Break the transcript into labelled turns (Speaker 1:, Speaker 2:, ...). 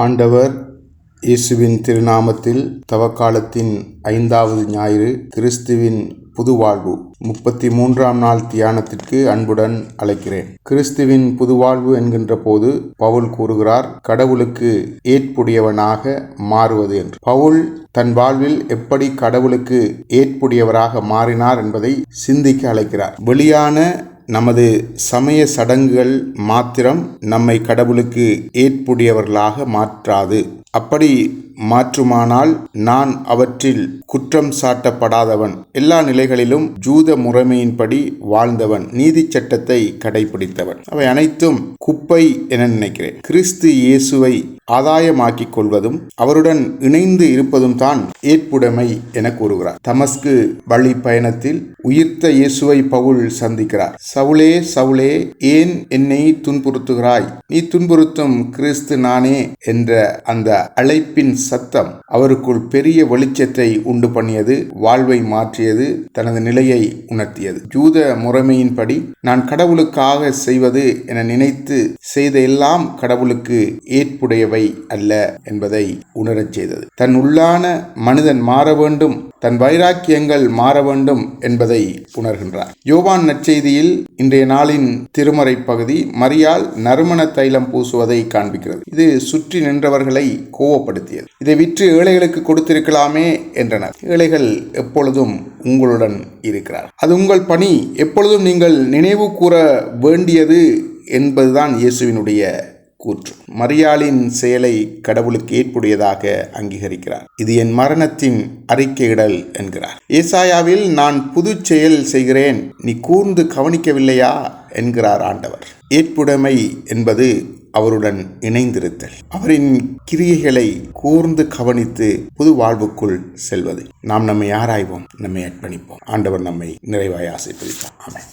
Speaker 1: ஆண்டவர் இயேசுவின் திருநாமத்தில் தவக்காலத்தின் 5வது ஞாயிறு கிறிஸ்துவின் புதுவாழ்வு 33ஆம் நாள் தியானத்திற்கு அன்புடன் அழைக்கிறேன். கிறிஸ்துவின் புதுவாழ்வு என்கின்ற போது பவுல் கூறுகிறார், கடவுளுக்கு ஏற்புடையவனாக மாறுவது என்று. பவுல் தன் வாழ்வில் எப்படி கடவுளுக்கு ஏற்புடையவராக மாறினார் என்பதை சிந்திக்க அழைக்கிறார். வெளியான நமது சமய சடங்குகள் மாத்திரம் நம்மை கடவுளுக்கு ஏற்புடையவர்களாக மாற்றாது. அப்படி மாற்றுமானால் நான் அவற்றில் குற்றம் சாட்டப்படாதவன், எல்லா நிலைகளிலும் ஜூத முறைமையின்படி வாழ்ந்தவன், நீதி சட்டத்தை கடைபிடித்தவன், அவை அனைத்தும் குப்பை என நினைக்கிறேன். கிறிஸ்து இயேசுவை ஆதாயமாக்கிக் கொள்வதும் அவருடன் இணைந்து இருப்பதும் தான் ஏற்புடைமை என கூறுகிறார். தமஸ்கு வழி பயணத்தில் உயிர்த்த இயேசுவை பவுல் சந்திக்கிறார். சவுலே சவுலே, ஏன் என்னை துன்புறுத்துகிறாய்? நீ துன்புறுத்தும் கிறிஸ்து நானே என்ற அந்த அழைப்பின் சத்தம் அவருக்குள் பெரிய வெளிச்சத்தை உண்டு பண்ணியது, வாழ்வை மாற்றியது, தனது நிலையை உணர்த்தியது. ஜூத முறைமையின்படி நான் கடவுளுக்காக செய்வது என நினைத்து செய்த எல்லாம் கடவுளுக்கு ஏற்புடையவை அல்ல என்பதை உணரச் செய்தது. தன் உள்ளான மனிதன் மாற வேண்டும், தன் வைராக்கியங்கள் மாற வேண்டும் என்பதை உணர்கின்றார். யோவான் நற்செய்தியில் இன்றைய நாளின் திருமறை பகுதி மரியாள் நறுமண தைலம் பூசுவதை காண்பிக்கிறது. இது சுற்றி நின்றவர்களை கோவப்படுத்தியது. இதை விற்று ஏழைகளுக்கு கொடுத்திருக்கலாமே என்றனர். ஏழைகள் எப்பொழுதும் உங்களுடன் இருக்கிறார். அது உங்கள் பணி. எப்பொழுதும் நீங்கள் நினைவு கூற வேண்டியது என்பதுதான் இயேசுவினுடைய கூற்று. மரியாளின் செயலை கடவுளுக்கு ஏற்புடையதாக அங்கீகரிக்கிறார். இது என் மரணத்தின் அறிக்கையிடல் என்கிறார். ஏசாயாவில் நான் புது செயல் செய்கிறேன், நீ கூர்ந்து கவனிக்கவில்லையா என்கிறார் ஆண்டவர். ஏற்புடைமை என்பது அவருடன் இணைந்திருத்தல், அவரின் கிரியைகளை கூர்ந்து கவனித்து புது வாழ்வுக்குள் செல்வது. நாம் நம்மை ஆராய்வோம், நம்மை அர்ப்பணிப்போம். ஆண்டவர் நம்மை நிறைவாய் ஆசீர்வதிப்பார். ஆமென்.